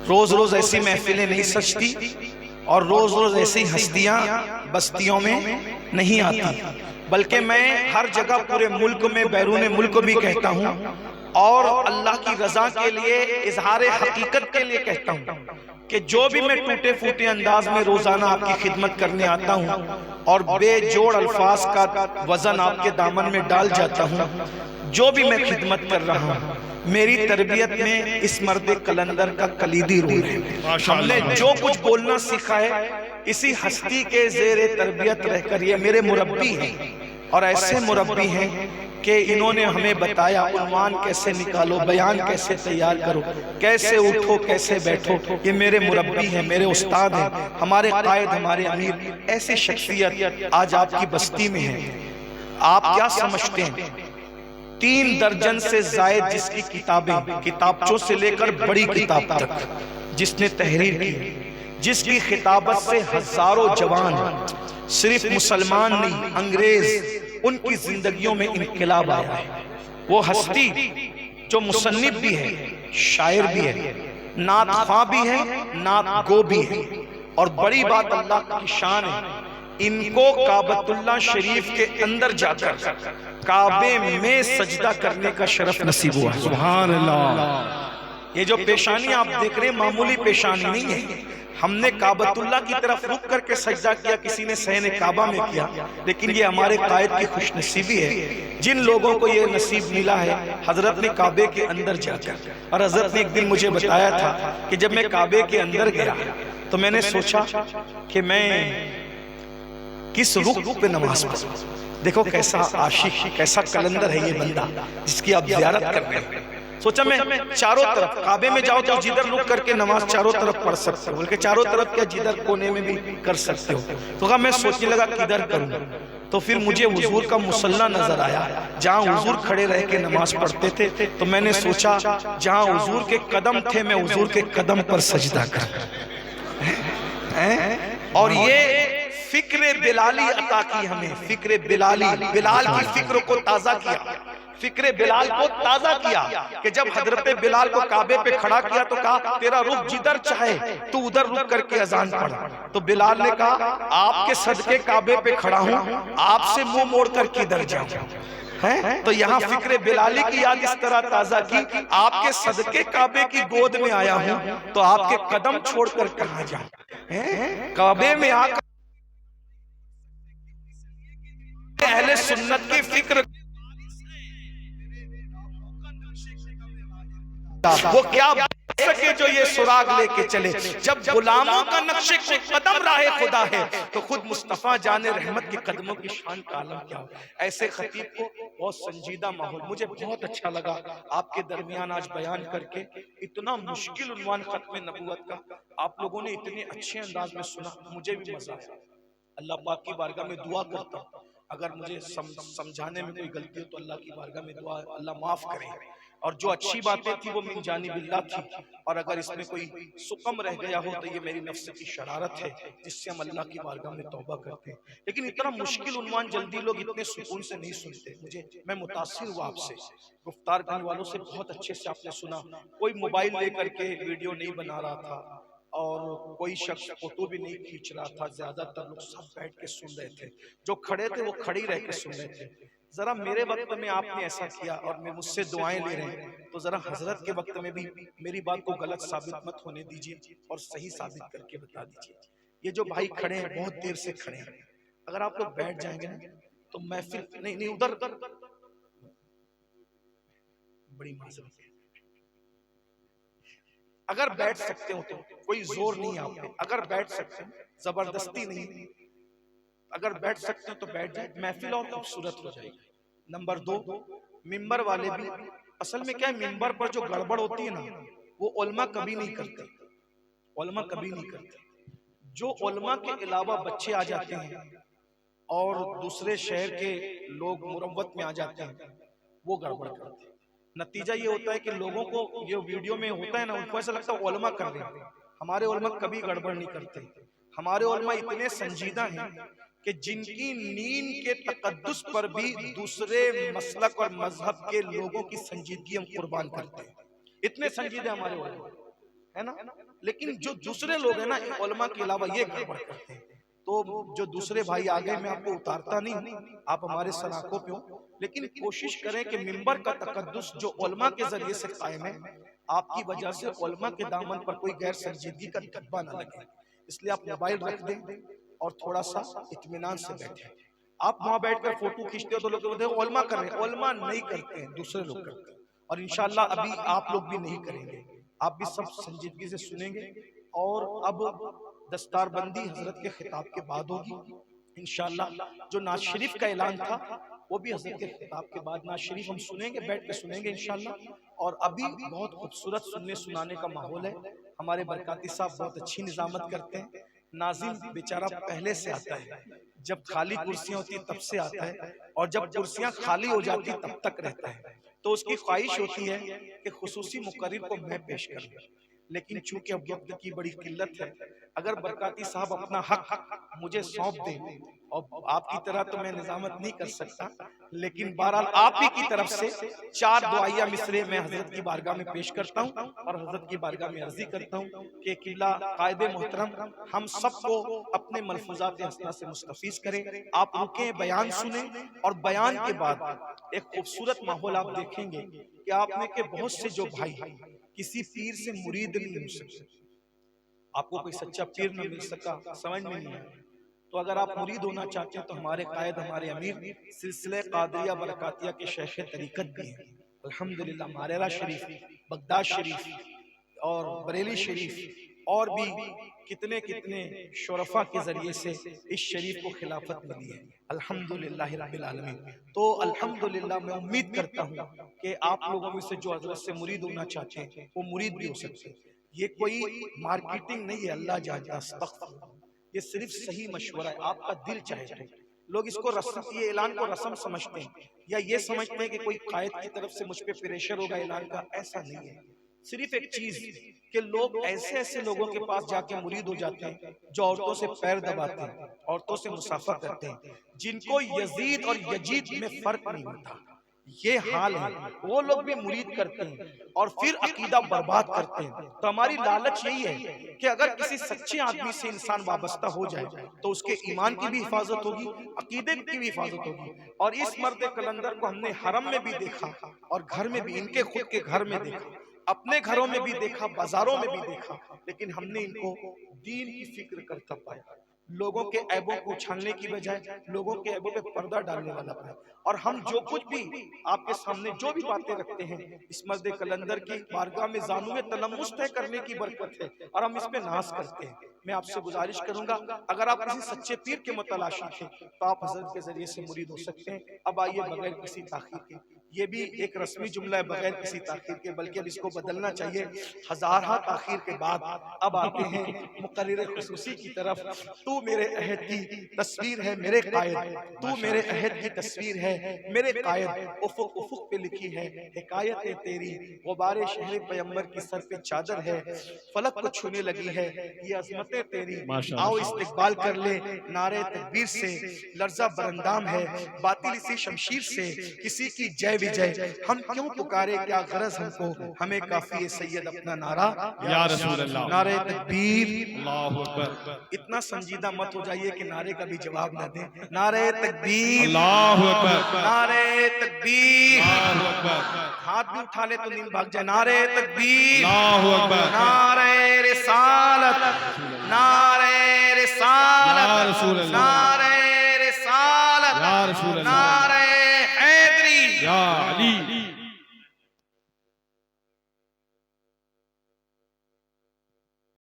रोज रोज ऐसी महफिलें नहीं सजती और रोज रोज ऐसी हस्तियां बस्तियों में नहीं आती, बल्कि मैं हर जगह पूरे मुल्क में बैरून मुल्क भी कहता हूं और अल्लाह की रजा के लिए, इजहार हकीकत के लिए कहता हूं कि जो भी मैं टूटे फूटे अंदाज में रोजाना आपकी खिदमत करने आता हूं और बेजोड़ अल्फाज का वजन आपके दामन में डाल जाता हूं, जो भी मैं खिदमत कर रहा हूं, मेरी तरबियत में इस मर्द कलंदर का कलीदी रोल है। हमने जो कुछ बोलना सीखा है इसी हस्ती के जेरे तरबियत रहकर ये मेरे मुरब्बी हैं और ऐसे मुरब्बी हैं कि इन्होंने हमें बताया उन्वान कैसे निकालो, बयान कैसे तैयार करो, कैसे उठो, कैसे बैठो। ये मेरे मुरब्बी हैं, मेरे उस्ताद हैं, हमारे कायद, हमारे अमीर। ऐसी शख्सियत आज आपकी बस्ती में है। आप क्या समझते हैं 3 दर्जन से जायद जिसकी किताबें, किताबचों से लेकर बड़ी किताब तक जिसने तहरीर की, जिसकी खिताबत से हजारों जवान सिर्फ मुसलमान नहीं अंग्रेज उनकी जिंदगियों में इनकलाब आया है। वो हस्ती जो मुसन्निफ भी है, शायर भी है, नात ख्वां भी है, नात गो भी है। और बड़ी बात अल्लाह की शान है, इनको काबतुल्लाह शरीफ के अंदर जाकर काबे में सजदा करने का शरफ नसीब हुआ। सुभान अल्लाह। ये जो पेशानी आप देख रहे हैं मामूली पेशानी नहीं है। हमने काबतुल्लाह की तरफ रुक करके सजदा किया, किसी ने सहने काबा में किया, लेकिन ये हमारे कायद की खुशनसीबी है जिन लोगों को ये नसीब मिला है हजरत ने काबे के अंदर जाकर। और हजरत ने एक दिन मुझे बताया था कि जब मैं काबे के अंदर गया तो मैंने सोचा कि मैं किस रुख पे नमाज पढ़ूं। देखो कैसा आशिक, कैसा कलंदर है ये बंदा जिसकी आप ज़ियारत कर रहे हैं। सोचा मैं चारों तरफ, काबे में जाओ तो जिधर रुक करके नमाज चारों तरफ पढ़ सकते हो, बल्कि चारों तरफ क्या जिधर कोने में भी कर सकते हो। तो कहा मैं सोचने लगा किधर करूं, तो फिर मुझे हुजूर का मुसल्ला नजर आया जहां हुजूर खड़े रह के नमाज पढ़ते थे। तो मैंने सोचा जहां हुजूर के कदम थे मैं हुजूर के कदम पर सजदा कर। और ये फिक्र बिलाली अता की हमें, फिक्र बिलाली, बिलाल की फिक्र को ताजा किया, फिक्र बिलाल को ताजा किया कि जब हजरत बिलाल को काबे पे खड़ा किया तो कहा तेरा रुख जिधर चाहे तू उधर रुक करके अजान पढ़। तो बिलाल ने कहा आपके सदके काबे पे खड़ा हूं, आपसे मुंह मोड़ कर किधर जाऊं। है तो यहाँ फिक्र बिलाली की याद इस तरह ताजा की, आपके सदके काबे की गोद में आया हूं तो आपके कदम छोड़कर कहां जाऊं। काबे में आकर अहले सुन्नत की फिक्र वो क्या सके जो ये सुराग लेके चले। जब गुलामों का नक्शे कदम राहे खुदा है तो खुद मुस्तफा जाने रहमत के कदमों की शान का आलम क्या हो। ऐसे खतीब को बहुत संजीदा माहौल, मुझे बहुत अच्छा लगा आपके दरमियान आज बयान करके। इतना मुश्किल उन्वान खत्म नबूवत का आप लोगों ने इतने अच्छे अंदाज में सुना, मुझे भी मजा आया। अल्लाह पाक की बारगाह में दुआ करता हूँ अगर मुझे समझाने में कोई गलती हो तो अल्लाह की बारगाह में दुआ अल्लाह माफ करे, और जो अच्छी बातें थी वो मिन जानिबिल्लाह थी, और अगर इसमें कोई सुकम रह गया हो तो ये मेरी नफ्स की शरारत है जिससे हम अल्लाह की बारगाह में तौबा करते हैं। लेकिन इतना मुश्किल उन्वान जल्दी लोग इतने सुकून से नहीं सुनते। मैं मुतासिर हुआ आपसे, गुफ्तार करने वालों से बहुत अच्छे से आपने सुना। कोई मोबाइल लेकर के वीडियो नहीं बना रहा था और कोई शख्स फोटो भी नहीं खींच रहा था, ज्यादातर लोग सब बैठ के सुन रहे थे, जो खड़े थे वो खड़े रह के सुन रहे थे। जरा मेरे वक्त में आपने ऐसा किया और मैं मुझसे दुआएं ले रहे हैं, तो जरा हजरत के वक्त में भी मेरी बात को गलत साबित मत होने दीजिए और सही साबित करके बता दीजिए। ये जो भाई खड़े हैं बहुत देर से खड़े हैं, अगर आप लोग बैठ जाएंगे ना तो महफिल नहीं उधर बड़ी माजरत है। अगर बैठ सकते हो तो कोई जोर नहीं आप पे, अगर बैठ सकते हो जबरदस्ती नहीं, अगर बैठ सकते हो तो बैठ जाए, महफिल और खूबसूरत हो जाएगी। नंबर 2, मिंबर वाले भी, असल में क्या है मिंबर पर जो गड़बड़ होती है ना वो उलमा कभी नहीं करते, उलमा कभी नहीं करते। जो उलमा के अलावा बच्चे आ जाते हैं और दूसरे शहर के लोग मुरव्वत में आ जाते हैं वो गड़बड़ करते हैं। नतीजा ये होता है कि लोगों को ये वीडियो में होता है ना उनको ऐसा लगता है उलमा कर रहे हैं। हमारे उलमा कभी गड़बड़ नहीं करते। हमारे उलमा इतने संजीदा हैं कि जिनकी नींद के तकद्दुस पर भी दूसरे मसलक और मजहब के लोगों की संजीदगी हम कुर्बान करते हैं। इतने संजीदे हमारे उलमा है ना। लेकिन जो दूसरे लोग हैं ना, उलमा के अलावा ये गड़बड़ करते हैं। तो जो दूसरे भाई आ गए, मैं आपको उतारता नहीं हूँ, आप हमारे सलाखों पे हो, लेकिन कोशिश करें कि मिंबर का तकद्दुस जो उलमा के जरिए से कायम है, आपकी वजह से उलमा के दामन पर कोई गैर संजीदगी का धब्बा ना लगे। इसलिए आप मोबाइल रख दें और थोड़ा सा इत्मीनान से बैठे। आप वहां बैठकर फोटो खींचते हो तो लोग बोलते हैं उलमा कर रहे हैं, उलमा नहीं करते हैं, दूसरे लोग करते हैं। और इंशाल्लाह अभी आप लोग भी नहीं करेंगे, आप भी सब संजीदगी से सुनेंगे। और अब दस्तारबंदी हजरत के खिताब के बाद होगी इंशाल्लाह। जो नाज शरीफ का ऐलान था वो भी हजरत के खिताब के बाद नाज शरीफ हम सुनेंगे, बैठ के सुनेंगे इंशाल्लाह। और अभी बहुत खूबसूरत सुनने सुनाने का माहौल है। हमारे बरकाती साहब बहुत अच्छी निजामत करते हैं। नाजिम बेचारा पहले से आता है, जब खाली कुर्सियां होती तब से आता है, और जब कुर्सियां खाली हो जाती तब तक रहता है। तो उसकी ख्वाहिश होती है कि खुसूसी मुकर्रिर को मैं पेश करूं, लेकिन चूंकि अब वक्त की बड़ी किल्लत है, अगर बरकाती साहब अपना हक मुझे सौंप दें, और आपकी तरह तो मैं निजामत नहीं कर सकता, लेकिन बहरहाल आप ही की तरफ से 4 दुआया मिसरे मैं हजरत की बारगाह में पेश करता हूँ और हजरत की बारगाह में अर्जी करता हूँ कि किबला कायदे मोहतरम हम सबको अपने मलफूजात हसना से मुस्तफीज करें। आप रुके, बयान सुने, और बयान के बाद एक खूबसूरत माहौल आप देखेंगे कि आप में के बहुत से जो भाई किसी पीर से मुरीद नहीं हो सकते, आपको कोई सच्चा पीर न मिल सका, समझ में नहीं आया, तो अगर आप मुरीद होना चाहते हैं तो हमारे कायद, हमारे अमीर सिलसिले कादरिया बरकातिया के शेख तरीकत भी हैं अल्हम्दुलिल्लाह। मारेरा शरीफ, बगदाद शरीफ और बरेली शरीफ और भी कितने कितने शोरफा के जरिए से इस शरीफ को खिलाफत मिली है अल्हम्दुलिल्लाह रब्बिल आलमीन। तो अल्हम्दुलिल्लाह मैं उम्मीद करता हूँ कि आप लोगों में से जो हजरत से मुरीद होना चाहते हैं वो मुरीद भी हो सकते हैं। ये कोई मार्केटिंग नहीं है, अल्लाह जानता, अस्तगफिरुल्लाह, ये सिर्फ सही मशवरा है, आपका दिल चाहे तो। लोग इसको रस्म, ये ऐलान को रस्म समझते हैं, या ये समझते हैं कि कोई कायद की तरफ से मुझ पे प्रेशर होगा ऐलान का, ऐसा नहीं है। सिर्फ एक चीज कि लोग ऐसे ऐसे लोगों के पास जाके मुरीद हो जाते हैं जो औरतों से पैर दबाते हैं, औरतों से मुसाफा करते हैं, जिनको यजीद और यजीद में फर्क नहीं होता, ये हाल है। वो लोग भी मुरीद करते हैं और फिर अकीदा बर्बाद करते हैं। तो हमारी लालच यही है कि अगर किसी सच्चे आदमी से इंसान वाबस्ता हो जाए तो उसके ईमान की भी हिफाजत होगी, अकीदे की भी हिफाजत होगी। और इस मर्द कलंदर को हमने हरम में भी देखा और घर में भी, इनके खुद के घर में देखा, अपने घरों में भी देखा, बाजारों में भी देखा, लेकिन हमने इनको दीन की फिक्र करता पाया। लोगों के ऐबों को उछालने की बजाय लोगों के ऐबों पे पर्दा डालने वाला पाया। और हम जो कुछ भी आपके सामने जो भी बातें रखते हैं इस मर्द कलंदर की बारगाह में जानुए तलम्मुस तय करने की बरकत है और हम इस पे नाज करते हैं। मैं आपसे गुजारिश करूंगा, अगर आप किसी सच्चे पीर के मुतलाशी थे तो आप हजरत के जरिए से मुरीद हो सकते हैं। अब आइए बगैर किसी ताखीर के, ये भी एक रस्मी जुमला है बगैर किसी ताखीर के, बल्कि अब इसको बदलना चाहिए, हजारा ताखीर के बाद अब आते हैं मुकर्रिर खुसूसी की तरफ। तू मेरे अहद की तस्वीर है मेरे कायद, तू मेरे अहद की तस्वीर है मेरे कायद, उफुक उफुक पे लिखी है हिकायत तेरी, गुबारे शहर पैगंबर की सर पे चादर है, फलक को छूने लगी है ये अजमतें तेरी, आओ इस्तिकबाल कर ले नारे तकबीर से, लर्जा बरंदाम है बातिल सी शमशीर से, किसी की जय विजय हम क्यों पुकारे, क्या गरज हमको, हमें काफी है सैयद अपना नारा या रसूल अल्लाह, नारे तकबीर अल्लाहु अकबर। इतना संजीदा मत हो जाइए कि नारे का भी जवाब न दें। नारे तकबीर अल्लाहु अकबर, नारे तकबीर अल्लाहु अकबर, हाथ भी उठा ले तो नींद भाग जाए। नारे तकबीर अल्लाहु अकबर, नारे रिसालत, नारे रिसालत, नारे रिसालत, नारे हैदरी या अली।